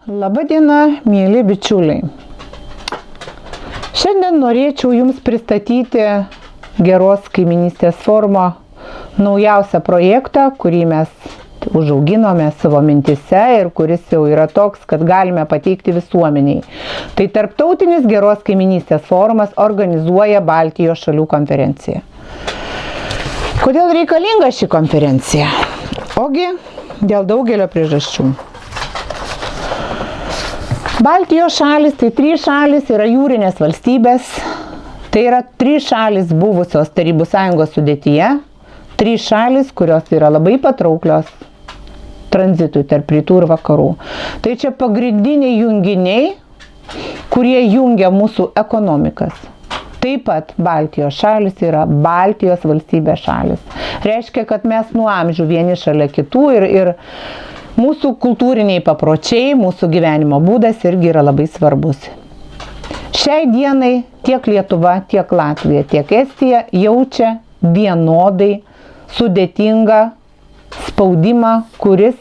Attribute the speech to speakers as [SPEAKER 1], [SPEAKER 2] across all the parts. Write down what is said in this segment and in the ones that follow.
[SPEAKER 1] Labadiena, mėly bičiuliai. Šiandien norėčiau Jums pristatyti Geros kaiminystės forumo naujausią projektą, kurį mes užauginome savo mintise ir kuris jau yra toks, kad galime pateikti visuomeniai. Tai Tarptautinis Geros kaiminystės forumas organizuoja Baltijos šalių konferenciją. Kodėl reikalinga ši konferencija? Ogi dėl daugelio priežasčių. Baltijos šalis, tai 3 šalis yra jūrinės valstybės, tai yra 3 šalis buvusios Tarybų Sąjungos sudėtyje, 3 šalis, kurios yra labai patrauklios tranzitui tarp rytų ir vakarų. Tai čia pagrindiniai junginiai, kurie jungia mūsų ekonomikas. Taip pat Baltijos šalis yra Baltijos valstybės šalis. Reiškia, kad mes nuo amžių vieni šalia kitų ir mūsų kultūriniai papročiai, mūsų gyvenimo būdas irgi yra labai svarbus. Šiai dienai tiek Lietuva, tiek Latvija, tiek Estija jaučia vienodai sudėtingą spaudimą, kuris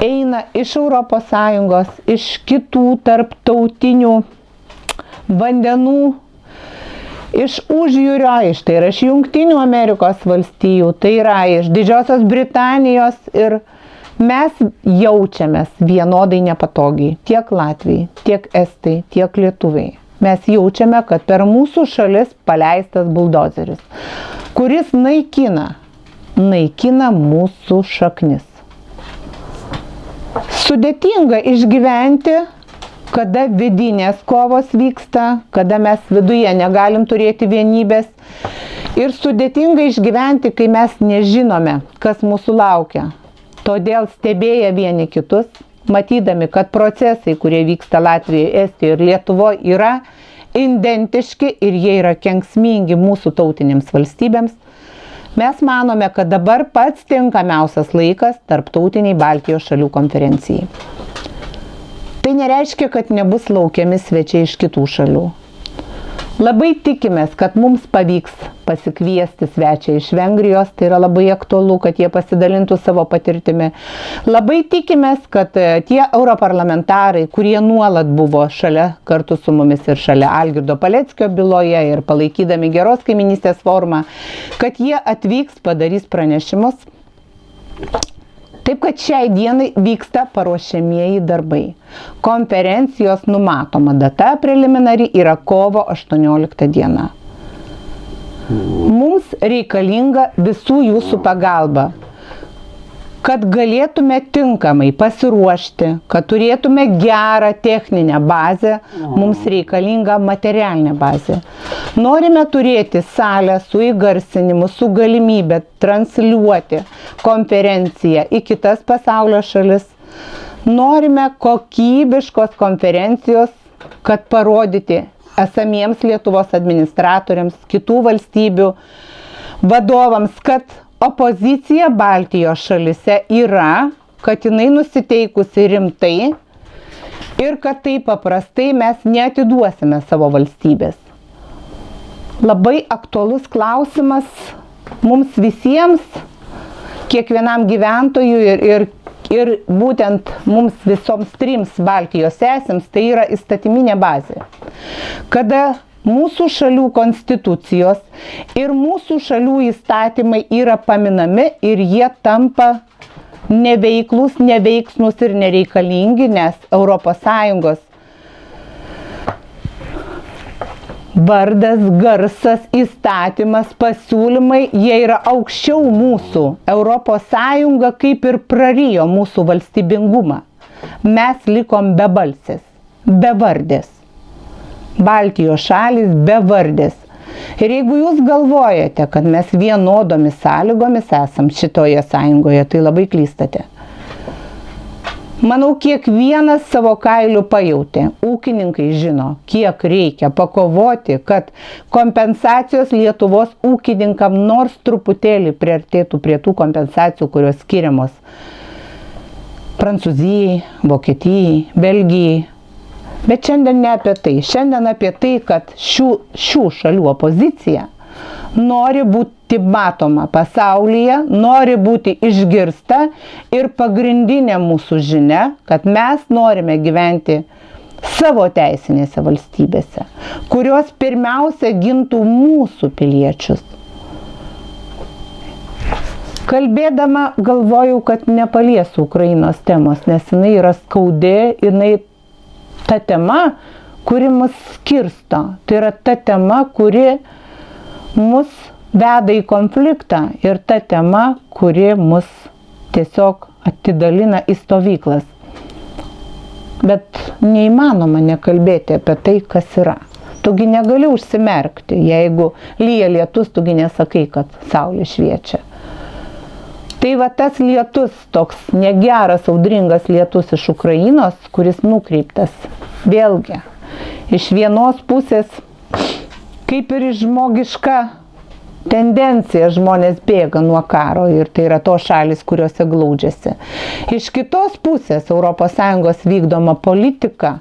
[SPEAKER 1] eina iš ES, iš kitų tarptautinių vandenų, iš užjūrio, tai yra iš Jungtinių Amerikos valstijų, tai yra iš Didžiosios Britanijos ir mes jaučiamės vienodai nepatogiai, tiek Latvijai, tiek Estai, tiek Lietuviai. Mes jaučiame, kad per mūsų šalis paleistas buldozeris, kuris naikina mūsų šaknis. Sudėtinga išgyventi, kada vidinės kovos vyksta, kada mes viduje negalim turėti vienybės. Ir sudėtinga išgyventi, kai mes nežinome, kas mūsų laukia. Todėl stebėję vieni kitus, matydami, kad procesai, kurie vyksta Latvijoje, Estijoje ir Lietuvoje, yra identiški ir jie yra kenksmingi mūsų tautinėms valstybėms, mes manome, kad dabar pats tinkamiausias laikas Tarptautiniai Baltijos šalių konferencijai. Tai nereiškia, kad nebus laukiami svečiai iš kitų šalių. Labai tikimės, kad mums pavyks pasikviesti svečią iš Vengrijos, tai yra labai aktualu, kad jie pasidalintų savo patirtimi. Labai tikimės, kad tie europarlamentarai, kurie nuolat buvo šalia kartu su mumis ir šalia Algirdo Paleckio byloje ir palaikydami Geros kaiminystės forumą, kad jie atvyks, padarys pranešimus. Taip, kad šiai dienai vyksta paruošiamieji darbai. Konferencijos numatoma data preliminari yra kovo 18 diena. Mums reikalinga visų jūsų pagalba, kad galėtume tinkamai pasiruošti, kad turėtume gerą techninę bazę, mums reikalinga materialinė bazė. Norime turėti salę su įgarsinimu, su galimybė transliuoti konferenciją į kitas pasaulio šalis. Norime kokybiškos konferencijos, kad parodyti esamiems Lietuvos administratoriams, kitų valstybių vadovams, kad opozicija Baltijos šalise yra, kad jinai nusiteikusi rimtai ir kad taip paprastai mes neatiduosime savo valstybės. Labai aktualus klausimas mums visiems, kiekvienam gyventojui ir būtent mums visoms 3 Baltijos sesėms, tai yra įstatyminė bazė. Kada mūsų šalių konstitucijos ir mūsų šalių įstatymai yra paminami ir jie tampa neveiklus, neveiksnus ir nereikalingi, nes ES vardas, garsas, įstatymas, pasiūlymai, jie yra aukščiau mūsų. ES kaip ir prarijo mūsų valstybingumą. Mes likom bebalsės, bevardės. Baltijos šalis bevardės. Ir jeigu jūs galvojate, kad mes vienodomis sąlygomis esam šitoje sąjungoje, tai labai klystate. Manau, kiekvienas savo kailiu pajautė. Ūkininkai žino, kiek reikia pakovoti, kad kompensacijos Lietuvos ūkininkam nors truputėlį priartėtų prie tų kompensacijų, kurios skiriamos Prancūzijai, Vokietijai, Belgijai. Bet šiandien ne apie tai. Šiandien apie tai, kad šių šalių opozicija nori būti būti matoma pasaulyje, nori būti išgirsta ir pagrindinė mūsų žinia, kad mes norime gyventi savo teisinėse valstybėse, kurios pirmiausia gintų mūsų piliečius. Kalbėdama galvojau, kad nepaliesiu Ukrainos temos, nes jinai yra skaudi, jinai ta tema, kuri mus skirsto. Tai yra ta tema, kuri mus veda į konfliktą ir ta tema, kuri mus tiesiog atidalina į stovyklas. Bet neįmanoma nekalbėti apie tai, kas yra. Tugi negali užsimerkti, jeigu lyja lietus, tugi nesakai, kad saulė šviečia. Tai va tas lietus, toks negeras, audringas lietus iš Ukrainos, kuris nukreiptas vėlgi iš vienos pusės, kaip ir žmogiška tendencija, žmonės bėga nuo karo ir tai yra tos šalis, kuriuose glaudžiasi. Iš kitos pusės ES vykdoma politika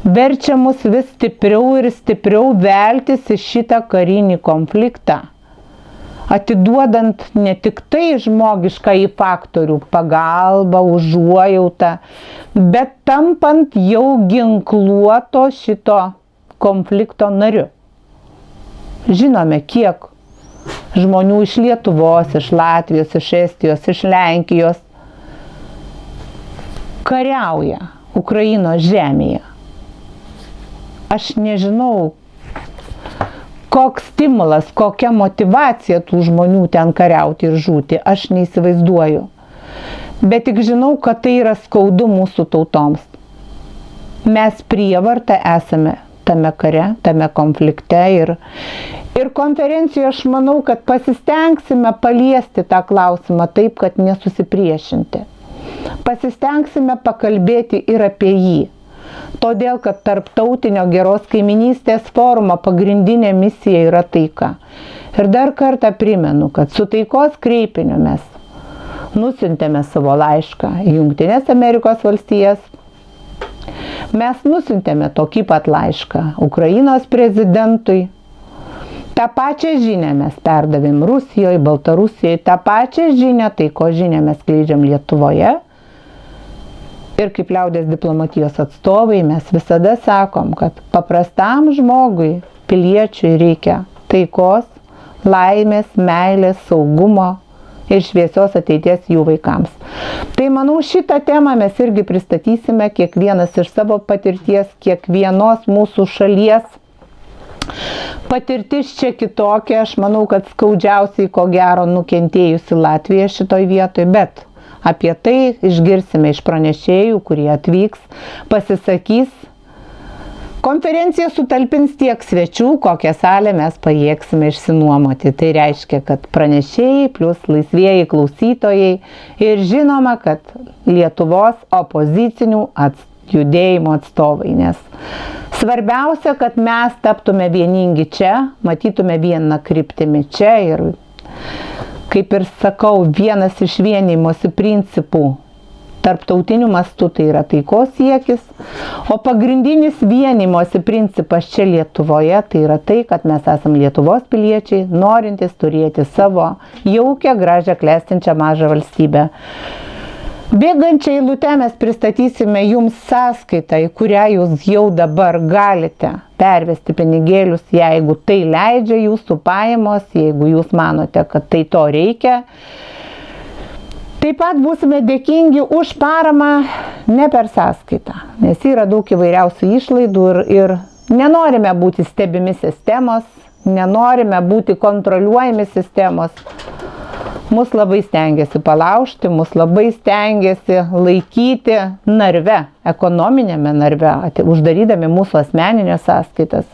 [SPEAKER 1] verčia mus vis stipriau ir stipriau veltis į šitą karinį konfliktą, atiduodant ne tik tai žmogišką į faktorių pagalbą, užuojautą, bet tampant jau ginkluoto šito konflikto nariu. Žinome, kiek žmonių iš Lietuvos, iš Latvijos, iš Estijos, iš Lenkijos kariauja Ukrainos žemėje. Aš nežinau, koks stimulas, kokia motyvacija tų žmonių ten kariauti ir žūti, aš neįsivaizduoju. Bet tik žinau, kad tai yra skaudu mūsų tautoms. Mes prievarta esame tame kare, tame konflikte ir konferencijoje aš manau, kad pasistengsime paliesti tą klausimą taip, kad nesusipriešinti. Pasistengsime pakalbėti ir apie jį. Todėl, kad tarptautinio geros kaiminystės forumo pagrindinė misija yra taika. Ir dar kartą primenu, kad su taikos kreipiniu mes nusiuntėme savo laišką į Jungtines Amerikos valstijas. Mes nusiuntėme tokį pat laišką Ukrainos prezidentui. tą pačią žinią mes perdavėm Rusijoje, Baltarusijoje, tą pačią žinią, taikos žinią mes skleidžiam Lietuvoje. Ir kaip liaudės diplomatijos atstovai mes visada sakom, kad paprastam žmogui, piliečiui reikia taikos, laimės, meilės, saugumo ir šviesios ateities jų vaikams. Tai manau, šitą temą mes irgi pristatysime, kiekvienas iš savo patirties, kiekvienos mūsų šalies. Patirtis čia kitokia, aš manau, kad skaudžiausiai ko gero nukentėjusi Latvija šitoj vietoj, bet apie tai išgirsime iš pranešėjų, kurie atvyks, pasisakys. Konferencija sutalpins tiek svečių, kokią salę mes pajėgsime išsinuomoti. Tai reiškia, kad pranešėjai plus laisvieji klausytojai ir žinoma, kad Lietuvos opozicinių judėjimo atstovai, nes svarbiausia, kad mes taptume vieningi čia, matytume vieną kryptimį čia ir, kaip ir sakau, vienas iš vienijimosi principų tarptautiniu mastu tai yra taikos siekis, o pagrindinis vienijimosi principas čia Lietuvoje tai yra tai, kad mes esame Lietuvos piliečiai, norintys turėti savo jaukią, gražią, klestinčią mažą valstybę. Bėgančią eilutę mes pristatysime jums sąskaitą, į kurią jūs jau dabar galite pervesti pinigėlius, jeigu tai leidžia jūsų pajamos, jeigu jūs manote, kad tai to reikia. Taip pat būsime dėkingi už paramą ne per sąskaitą, nes yra daug įvairiausių išlaidų ir nenorime būti stebimi sistemos, nenorime būti kontroliuojami sistemos. Mus labai stengiasi palaužti, mus labai stengiasi laikyti narve, ekonominėme narve, uždarydami mūsų asmeninės sąskaitas.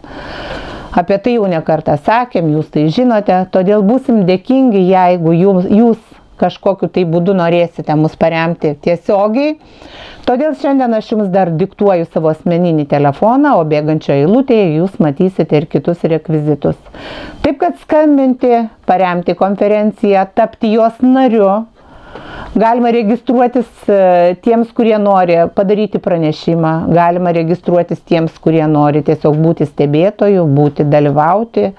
[SPEAKER 1] Apie tai jau ne kartą sakėm, jūs tai žinote, todėl būsim dėkingi, jeigu jūs kažkokiu tai būdu norėsite mus paremti tiesiogiai. Todėl šiandien aš jums dar diktuoju savo asmeninį telefoną, o bėgančioje eilutėje jūs matysite ir kitus rekvizitus. Taip, kad skambinti, paremti konferenciją, tapti jos nariu, galima registruotis tiems, kurie nori padaryti pranešimą, galima registruotis tiems, kurie nori tiesiog būti stebėtojų, dalyvauti.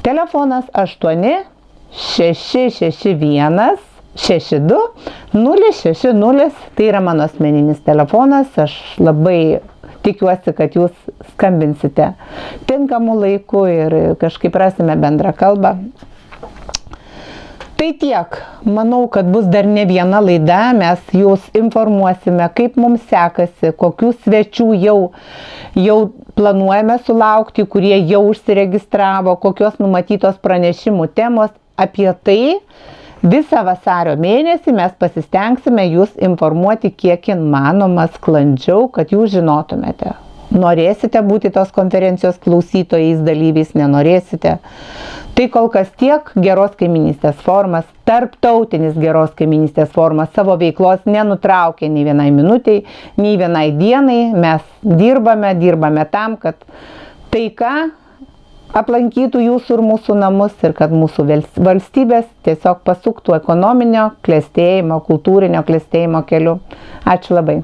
[SPEAKER 1] Telefonas 8 661 62 060. Tai yra mano asmeninis telefonas. Aš labai tikiuosi, kad jūs skambinsite tinkamu laiku ir kažkaip rasime bendrą kalbą. Tai tiek. Manau, kad bus dar ne viena laida. Mes jūs informuosime, kaip mums sekasi, kokių svečių jau planuojame sulaukti, kurie jau užsiregistravo, kokios numatytos pranešimų temos. Apie tai visą vasario mėnesį mes pasistengsime jūs informuoti kiek įmanoma sklandžiau, kad jūs žinotumėte. Norėsite būti tos konferencijos klausytojais, dalyviais, nenorėsite. Tai kol kas tiek. Geros kaiminystės forumas, tarptautinis geros kaiminystės forumas savo veiklos nenutraukė nei vienai minutei, nei vienai dienai. Mes dirbame tam, kad taika aplankytų jūsų ir mūsų namus ir kad mūsų valstybės tiesiog pasuktų ekonominio klestėjimo, kultūrinio klestėjimo keliu. Ačiū labai.